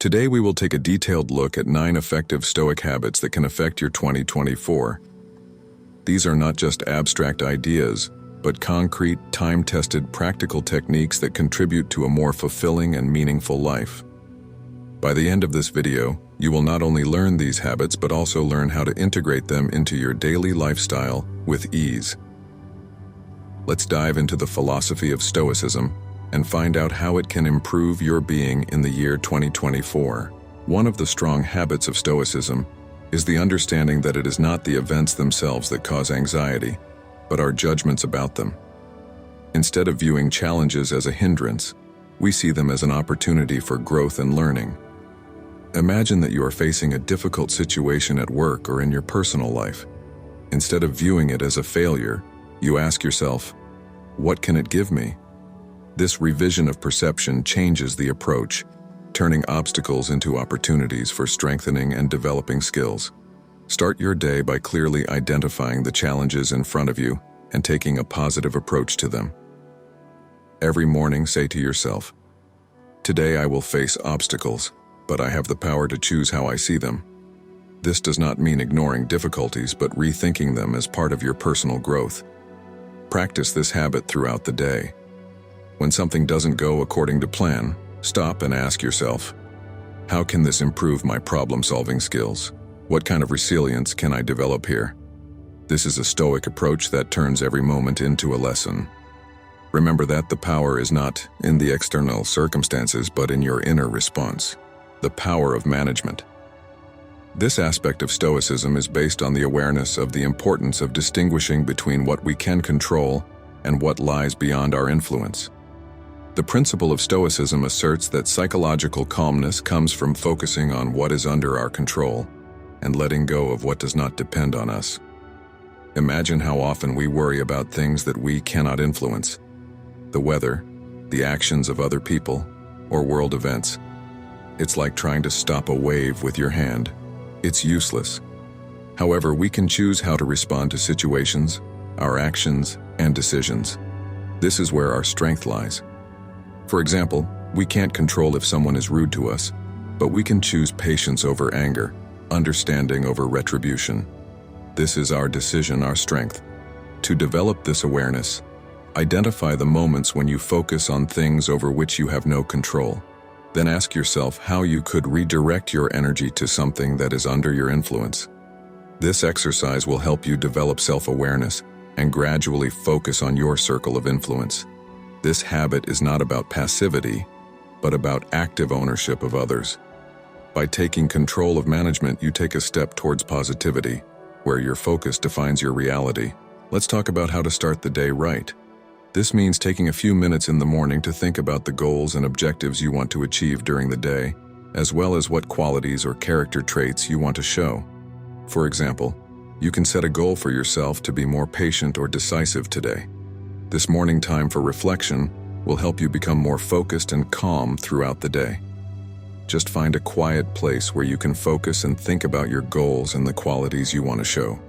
Today we will take a detailed look at 9 effective Stoic habits that can affect your 2024. These are not just abstract ideas, but concrete, time-tested, practical techniques that contribute to a more fulfilling and meaningful life. By the end of this video, you will not only learn these habits but also learn how to integrate them into your daily lifestyle with ease. Let's dive into the philosophy of Stoicism and find out how it can improve your being in the year 2024. One of the strong habits of Stoicism is the understanding that it is not the events themselves that cause anxiety, but our judgments about them. Instead of viewing challenges as a hindrance, we see them as an opportunity for growth and learning. Imagine that you are facing a difficult situation at work or in your personal life. Instead of viewing it as a failure, you ask yourself, what can it give me? This revision of perception changes the approach, turning obstacles into opportunities for strengthening and developing skills. Start your day by clearly identifying the challenges in front of you and taking a positive approach to them. Every morning, say to yourself, "Today I will face obstacles, but I have the power to choose how I see them." This does not mean ignoring difficulties, but rethinking them as part of your personal growth. Practice this habit throughout the day. When something doesn't go according to plan, stop and ask yourself, how can this improve my problem-solving skills? What kind of resilience can I develop here? This is a Stoic approach that turns every moment into a lesson. Remember that the power is not in the external circumstances, but in your inner response. The power of management. This aspect of Stoicism is based on the awareness of the importance of distinguishing between what we can control and what lies beyond our influence. The principle of Stoicism asserts that psychological calmness comes from focusing on what is under our control and letting go of what does not depend on us. Imagine how often we worry about things that we cannot influence: the weather, the actions of other people, or world events. It's like trying to stop a wave with your hand. It's useless. However, we can choose how to respond to situations, our actions, and decisions. This is where our strength lies. For example, we can't control if someone is rude to us, but we can choose patience over anger, understanding over retribution. This is our decision, our strength. To develop this awareness, identify the moments when you focus on things over which you have no control. Then ask yourself how you could redirect your energy to something that is under your influence. This exercise will help you develop self-awareness and gradually focus on your circle of influence. This habit is not about passivity, but about active ownership of others. By taking control of management, you take a step towards positivity, where your focus defines your reality. Let's talk about how to start the day right. This means taking a few minutes in the morning to think about the goals and objectives you want to achieve during the day, as well as what qualities or character traits you want to show. For example, you can set a goal for yourself to be more patient or decisive today. This morning time for reflection will help you become more focused and calm throughout the day. Just find a quiet place where you can focus and think about your goals and the qualities you want to show.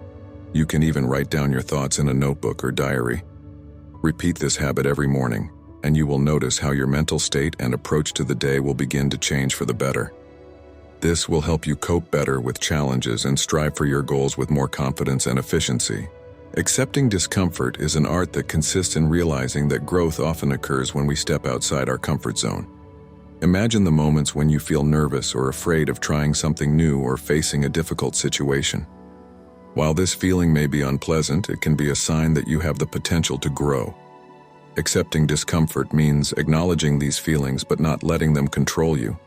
You can even write down your thoughts in a notebook or diary. Repeat this habit every morning, and you will notice how your mental state and approach to the day will begin to change for the better. This will help you cope better with challenges and strive for your goals with more confidence and efficiency. Accepting discomfort is an art that consists in realizing that growth often occurs when we step outside our comfort zone. Imagine the moments when you feel nervous or afraid of trying something new or facing a difficult situation. While this feeling may be unpleasant, it can be a sign that you have the potential to grow. Accepting discomfort means acknowledging these feelings but not letting them control you.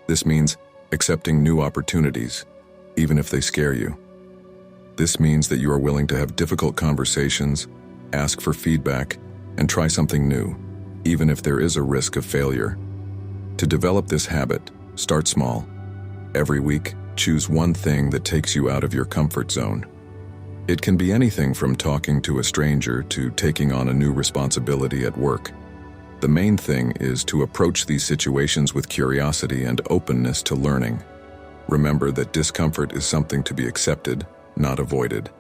This means accepting new opportunities, even if they scare you. This means that you are willing to have difficult conversations, ask for feedback, and try something new, even if there is a risk of failure. To develop this habit, start small. Every week, choose one thing that takes you out of your comfort zone. It can be anything from talking to a stranger to taking on a new responsibility at work. The main thing is to approach these situations with curiosity and openness to learning. Remember that discomfort is something to be accepted, not avoided.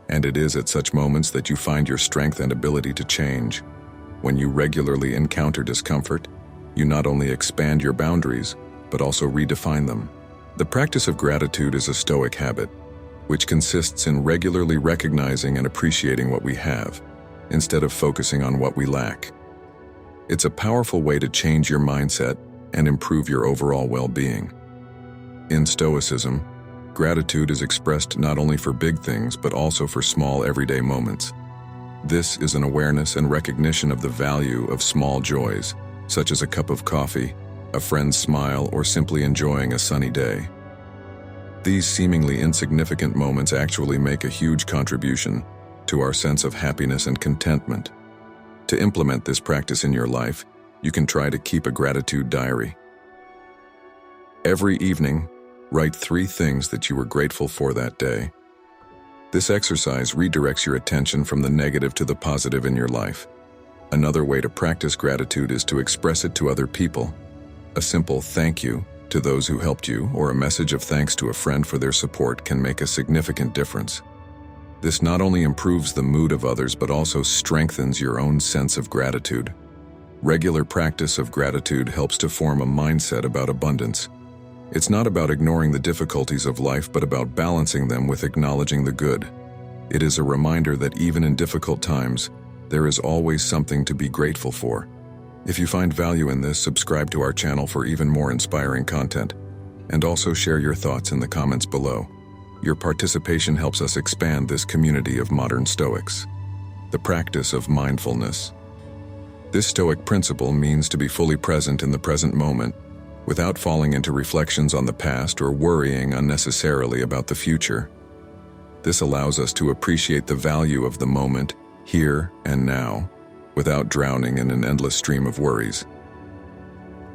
And it is at such moments that you find your strength and ability to change. When you regularly encounter discomfort, you not only expand your boundaries, but also redefine them. The practice of gratitude is a Stoic habit, which consists in regularly recognizing and appreciating what we have, instead of focusing on what we lack. It's a powerful way to change your mindset and improve your overall well-being. In Stoicism, gratitude is expressed not only for big things but also for small everyday moments. This is an awareness and recognition of the value of small joys, such as a cup of coffee, a friend's smile, or simply enjoying a sunny day. These seemingly insignificant moments actually make a huge contribution to our sense of happiness and contentment. To implement this practice in your life, you can try to keep a gratitude diary. Every evening, write 3 things that you were grateful for that day. This exercise redirects your attention from the negative to the positive in your life. Another way to practice gratitude is to express it to other people. A simple thank you to those who helped you or a message of thanks to a friend for their support can make a significant difference. This not only improves the mood of others but also strengthens your own sense of gratitude. Regular practice of gratitude helps to form a mindset about abundance. It's not about ignoring the difficulties of life but about balancing them with acknowledging the good. It is a reminder that even in difficult times, there is always something to be grateful for. If you find value in this, subscribe to our channel for even more inspiring content, and also share your thoughts in the comments below. Your participation helps us expand this community of modern Stoics. The practice of mindfulness. This Stoic principle means to be fully present in the present moment, without falling into reflections on the past or worrying unnecessarily about the future. This allows us to appreciate the value of the moment, here and now, without drowning in an endless stream of worries.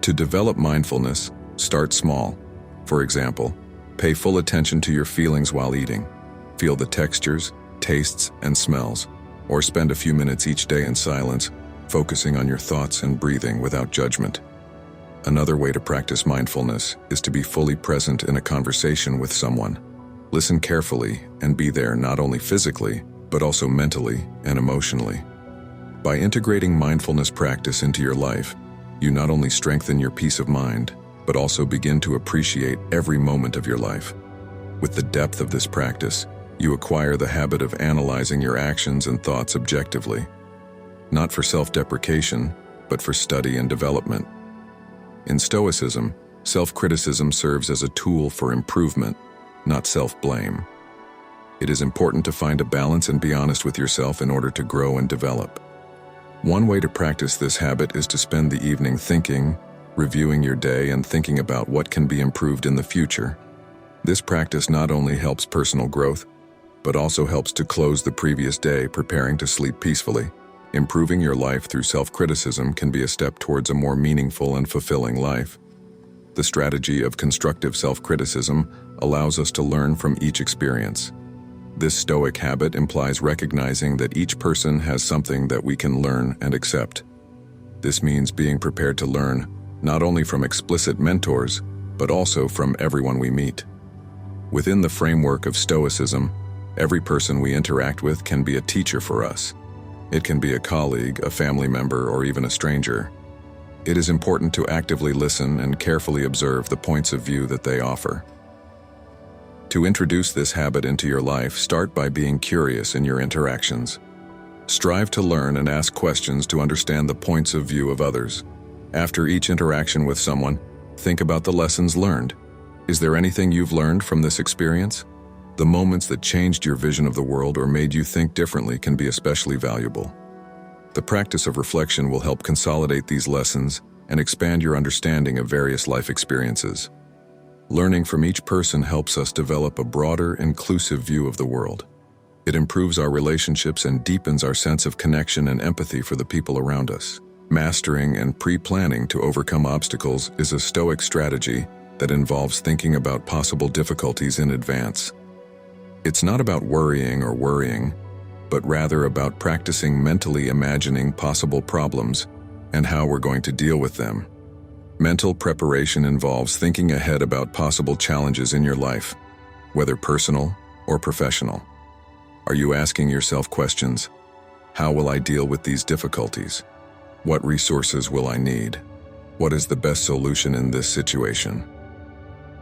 To develop mindfulness, start small. For example, pay full attention to your feelings while eating. Feel the textures, tastes, and smells, or spend a few minutes each day in silence, focusing on your thoughts and breathing without judgment. Another way to practice mindfulness is to be fully present in a conversation with someone. Listen carefully and be there not only physically, but also mentally and emotionally. By integrating mindfulness practice into your life, you not only strengthen your peace of mind, but also begin to appreciate every moment of your life. With the depth of this practice, you acquire the habit of analyzing your actions and thoughts objectively, not for self-deprecation, but for study and development. In Stoicism, self-criticism serves as a tool for improvement, not self-blame. It is important to find a balance and be honest with yourself in order to grow and develop. One way to practice this habit is to spend the evening thinking, reviewing your day, and thinking about what can be improved in the future. This practice not only helps personal growth, but also helps to close the previous day preparing to sleep peacefully. Improving your life through self-criticism can be a step towards a more meaningful and fulfilling life. The strategy of constructive self-criticism allows us to learn from each experience. This Stoic habit implies recognizing that each person has something that we can learn and accept. This means being prepared to learn not only from explicit mentors, but also from everyone we meet. Within the framework of Stoicism, every person we interact with can be a teacher for us. It can be a colleague, a family member, or even a stranger. It is important to actively listen and carefully observe the points of view that they offer. To introduce this habit into your life, start by being curious in your interactions. Strive to learn and ask questions to understand the points of view of others. After each interaction with someone, think about the lessons learned. Is there anything you've learned from this experience? The moments that changed your vision of the world or made you think differently can be especially valuable. The practice of reflection will help consolidate these lessons and expand your understanding of various life experiences. Learning from each person helps us develop a broader, inclusive view of the world. It improves our relationships and deepens our sense of connection and empathy for the people around us. Mastering and pre-planning to overcome obstacles is a Stoic strategy that involves thinking about possible difficulties in advance. It's not about worrying, but rather about practicing mentally imagining possible problems and how we're going to deal with them. Mental preparation involves thinking ahead about possible challenges in your life, whether personal or professional. Are you asking yourself questions? How will I deal with these difficulties? What resources will I need? What is the best solution in this situation?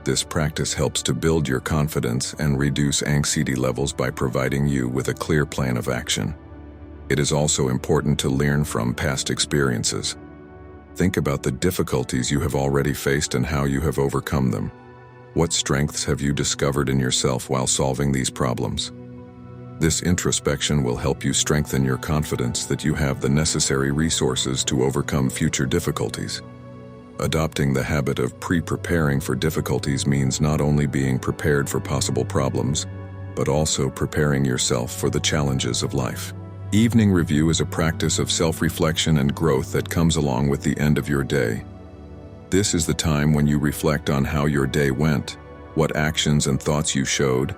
This practice helps to build your confidence and reduce anxiety levels by providing you with a clear plan of action. It is also important to learn from past experiences. Think about the difficulties you have already faced and how you have overcome them. What strengths have you discovered in yourself while solving these problems? This introspection will help you strengthen your confidence that you have the necessary resources to overcome future difficulties. Adopting the habit of pre-preparing for difficulties means not only being prepared for possible problems, but also preparing yourself for the challenges of life. Evening review is a practice of self-reflection and growth that comes along with the end of your day. This is the time when you reflect on how your day went, what actions and thoughts you showed,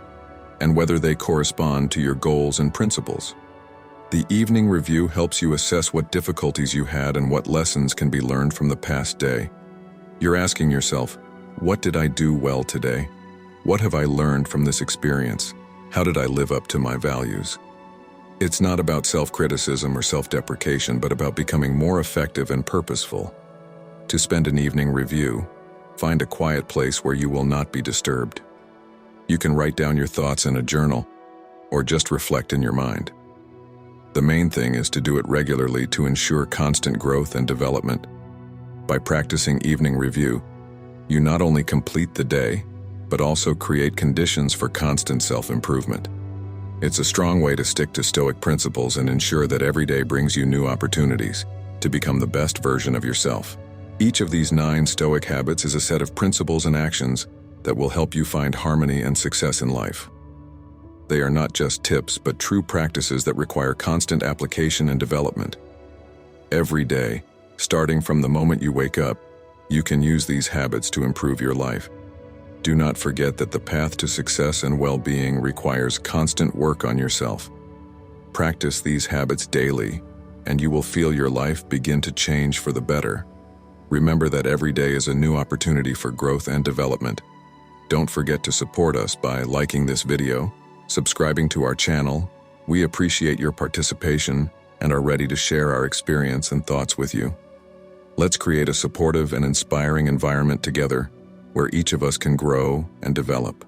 and whether they correspond to your goals and principles. The evening review helps you assess what difficulties you had and what lessons can be learned from the past day. You're asking yourself, what did I do well today? What have I learned from this experience? How did I live up to my values? It's not about self-criticism or self-deprecation, but about becoming more effective and purposeful. To spend an evening review, find a quiet place where you will not be disturbed. You can write down your thoughts in a journal, or just reflect in your mind. The main thing is to do it regularly to ensure constant growth and development. By practicing evening review, you not only complete the day, but also create conditions for constant self-improvement. It's a strong way to stick to Stoic principles and ensure that every day brings you new opportunities to become the best version of yourself. Each of these 9 Stoic habits is a set of principles and actions that will help you find harmony and success in life. They are not just tips, but true practices that require constant application and development. Every day, starting from the moment you wake up, you can use these habits to improve your life. Do not forget that the path to success and well-being requires constant work on yourself. Practice these habits daily, and you will feel your life begin to change for the better. Remember that every day is a new opportunity for growth and development. Don't forget to support us by liking this video, subscribing to our channel. We appreciate your participation and are ready to share our experience and thoughts with you. Let's create a supportive and inspiring environment together where each of us can grow and develop.